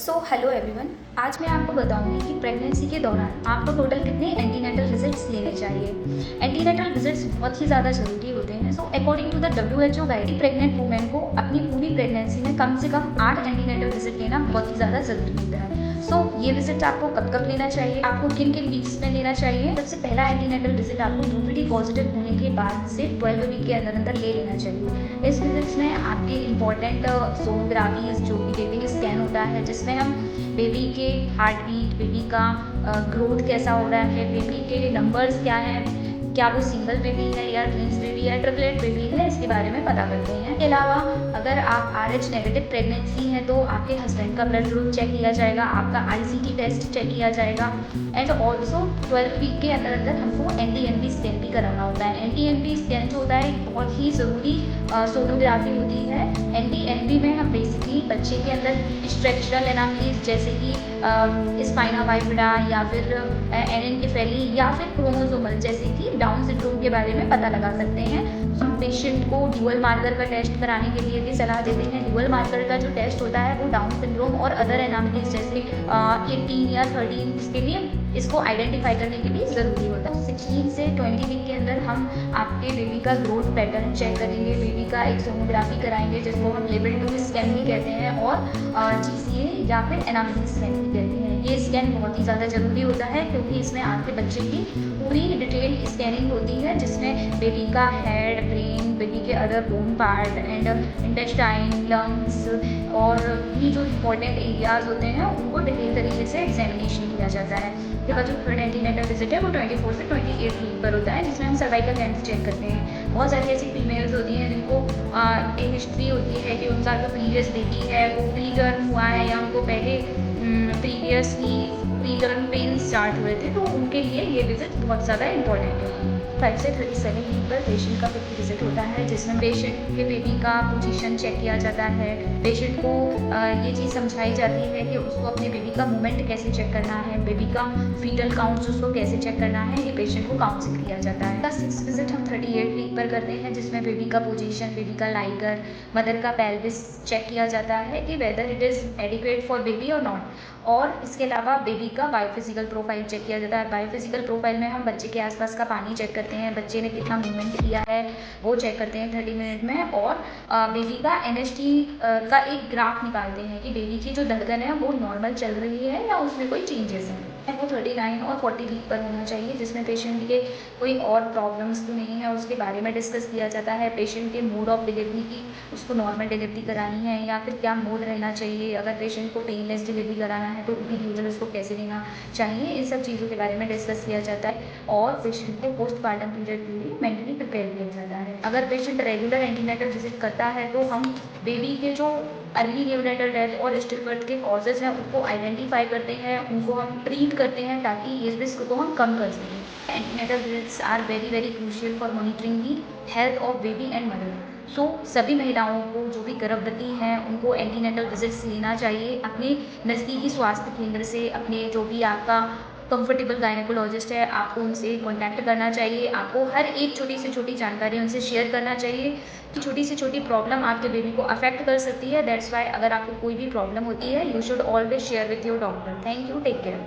Hello everyone. आज मैं आपको बताऊंगी कि प्रेगनेंसी के दौरान आपको टोटल कितने एंटीनेटल विजिट्स लेने चाहिए। एंटीनेटल विजिट्स बहुत ही ज़्यादा ज़रूरी होते हैं। According to the WHO guide, pregnant women को अपनी पूरी प्रेगनेंसी में कम से कम 8 एंटीनेटल विजिट लेना बहुत ही ज़्यादा ज़रूरी होता है। ये विजिट आपको कब कब लेना चाहिए, आपको किन किन वीक्स में लेना चाहिए। सबसे पहला एंटीनेटल विजिट आपको DPT पॉजिटिव होने के बाद से 12 वीक के अंदर अंदर ले लेना चाहिए। इस विजिट्स में आपके इंपॉर्टेंट सोनोग्राफीज, जो कि बेबी स्कैन होता है, जिसमें हम बेबी के हार्ट बीट, बेबी का ग्रोथ कैसा हो रहा है, बेबी के नंबर्स क्या हैं, क्या वो सिंगल बेबी है या ट्विंस बेबी है, ट्रिपलेट बेबी है, इसके बारे में पता करते हैं। इसके अलावा अगर आप RH नेगेटिव प्रेगनेंसी हैं तो आपके हस्बैंड का ब्लड ग्रुप चेक किया जाएगा, आपका ICT टेस्ट चेक किया जाएगा। एंड ऑल्सो 12 वीक के अंदर अंदर हमको NT-NP स्कैन भी कराना होता है। NT-NP स्कैन जो होता है बहुत ही ज़रूरी सोनोग्राफी होती है। NT-NP में हम बेसिकली बच्चे के अंदर स्ट्रक्चरल एनालिसिस जैसे कि स्पाइना बाइफिडा या फिर एनेनकेफेली या फिर क्रोमोसोमल जैसे कि डाउन सिंड्रोम के बारे में पता लगा सकते हैं। हम पेशेंट को ड्यूअल मार्कर का टेस्ट कराने के लिए भी सलाह देते हैं। ड्यूअल मार्कर का जो टेस्ट होता है वो डाउन सिंड्रोम और अदर एनामिलीज जैसे 18 या 13 के लिए इसको आइडेंटिफाई करने के लिए ज़रूरी होता है। 16 से 20 वीक के अंदर हम आपके बेबी का ग्रोथ पैटर्न चेक करेंगे, बेबी का एक सोनोग्राफी कराएंगे जिसको हम लेवल 2 स्कैन भी कहते हैं और GCA या फिर एनामिलीज स्कैन भी कहते हैं। ये स्कैन बहुत ही ज़्यादा ज़रूरी होता है क्योंकि इसमें आपके बच्चे की पूरी डिटेल स्कैनिंग होती है, जिसमें बेबी का हेड, ब्रेन, बेबी के other bone part and intestine, lungs और भी जो इम्पोर्टेंट एरियाज होते हैं उनको डिटेल तरीके से एग्जामिनेशन किया जाता है। इसके बाद जो थर्ड एंटीनेटल विजिट है वो 24 से 28 वीक पर होता है, जिसमें हम सर्वाइकल लेंथ चेक करते हैं। बहुत सारी ऐसी फीमेल्स होती हैं जिनको एक हिस्ट्री होती है कि उनका जो प्रीवियस बेबी है वो प्री टर्म हुआ है या उनको पहले previously pre term pain start हुए थे, तो उनके लिए ये विजिट बहुत ज़्यादा इंपॉर्टेंट है। 5 से 37 वीक पर पेशेंट का फिफ्थ विजिट होता है, जिसमें पेशेंट के बेबी का पोजीशन चेक किया जाता है। पेशेंट को ये चीज़ समझाई जाती है कि उसको अपने बेबी का मूवमेंट कैसे चेक करना है, बेबी का फीटल काउंट्स उसको कैसे चेक करना है, ये पेशेंट को काउंसिल किया जाता है। 6th विजिट हम 38 वीक पर करते हैं, जिसमें बेबी का पोजीशन, बेबी का लाइगर, मदर का पेल्विस चेक किया जाता है कि whether it is adequate for baby और नॉट। और इसके अलावा बेबी का बायोफिजिकल प्रोफाइल चेक किया जाता है। बायोफिजिकल प्रोफाइल में हम बच्चे के आसपास का पानी चेक करते हैं, बच्चे ने कितना मूवमेंट किया है वो चेक करते हैं 30 मिनट में, और बेबी का NST का एक ग्राफ निकालते हैं कि बेबी की जो धड़कन है वो नॉर्मल चल रही है या उसमें कोई चेंजेस हैं। वो 39 और 40 वीक पर होना चाहिए, जिसमें पेशेंट के कोई और प्रॉब्लम्स तो नहीं है उसके बारे में डिस्कस किया जाता है। पेशेंट के मोड ऑफ डिलीवरी की, उसको नॉर्मल डिलीवरी करानी है या फिर क्या मोड रहना चाहिए, अगर पेशेंट को पेनलेस डिलीवरी कराना है तो इंडिविजुअल उसको कैसे देना चाहिए, इन सब चीज़ों के बारे में डिस्कस किया जाता है। और पेशेंट को पोस्टमार्टम पीरियड के लिए मेंटली प्रिपेयर किया जाता है। अगर पेशेंट रेगुलर एंटीनेटल विजिट करता है तो हम बेबी के जो अर्ली न्यूनेटल डेथ और स्टिलबर्थ के कॉजेज़ हैं उनको आइडेंटिफाई करते हैं, उनको हम ट्रीट करते हैं ताकि इस रिस्क को हम कम कर सकें। Antenatal visits are very very crucial for monitoring the health of baby and mother. सभी महिलाओं को जो भी गर्भवती हैं उनको एंटीनेटल विजिट्स लेना चाहिए अपने नज़दीकी स्वास्थ्य केंद्र से। अपने जो भी आपका कंफर्टेबल गायनेकोलॉजिस्ट है आपको उनसे कॉन्टैक्ट करना चाहिए। आपको हर एक छोटी से छोटी जानकारी उनसे शेयर करना चाहिए कि छोटी से छोटी प्रॉब्लम आपके बेबी को अफेक्ट कर सकती है। दैट्स वाई अगर आपको कोई भी प्रॉब्लम होती है, you should always share with your doctor. Thank you, take care.